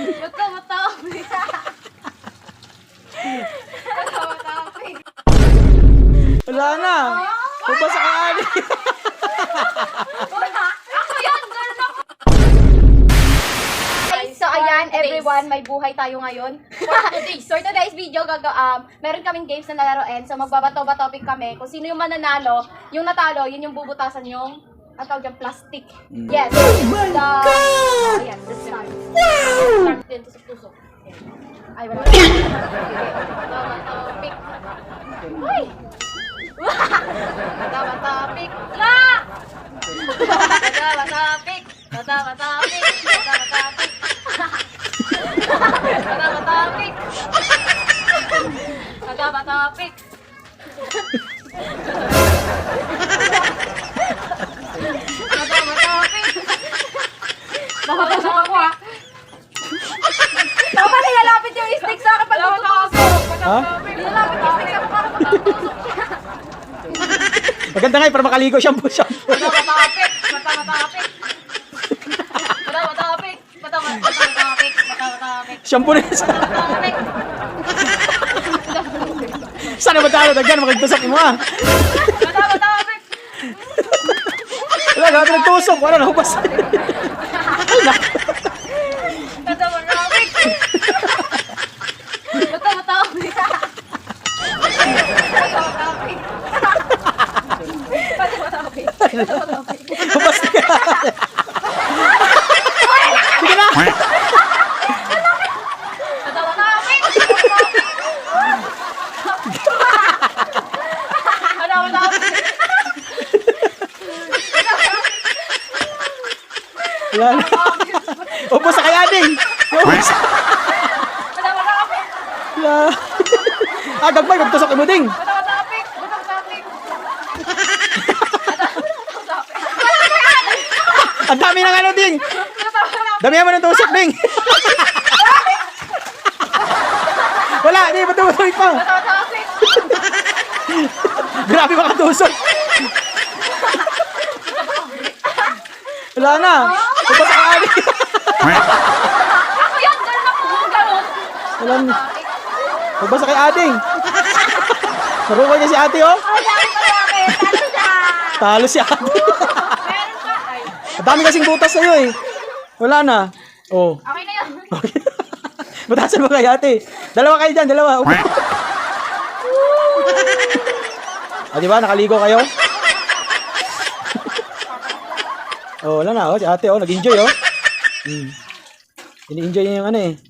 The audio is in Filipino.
Ba't ka matapik? Ba't ka matapik? Wala na. Pabasa ka ani. Wala. Ako yan, girl ako. So ayan, everyone, may buhay tayo ngayon. For today's video, meron kaming games na nalaroin. So magbabato-batopik kami. Kung sino yung mananalo, yung natalo, yun yung bubutasan yung ang tawag dyan, plastic. Yes. Oh my God! Ayan, let's start. Wow! Start din sa tusok. Ay, wala. Batopik. Uy! Batopik. La! Batopik. Batopik. Batopik. Batopik. Batopik. Makatusok ako ha. Dapat nilalapit yung stick sa akin pag tutusok. Ha? Nilalapit yung stick sa akin para pagtutusok. Maganda nga para makaligo shampoo. Matapik. Matapik. Matapik. Matapik. Matapik. Shampoo na isa. Matapik. Sana matalo dagyan makagtusok mo ha. Matapik. Wala, grabe nagtusok. Wala na hupas. Matapik. Matapik. Hupas ka. Sige na. Wala na. Ubus sa kaya ding. Ubus. Wala. Ah, gagmay. Magtusok mo ding. Ang dami ng ano ding. Damihan mo ng tusok ding. Wala. Hindi. Matutuloy pa. Grabe makatusok. Wala na. Ubus sa kaya ding. Ako yan, girl ako. Ganun. Wala na. Ubus sa kaya ading. Marunong niya si ate oh. Talo si ate. Ang dami kasing butas sa'yo eh. Wala na. Oh. Okay na yun. Okay. Butasan mo kay ate. Dalawa kayo dyan, dalawa. Ah, di ba? Nakaligo kayo? Oh, wala na. Oh, si ate oh, nag-enjoy oh. Ini-enjoy niya yung ano eh.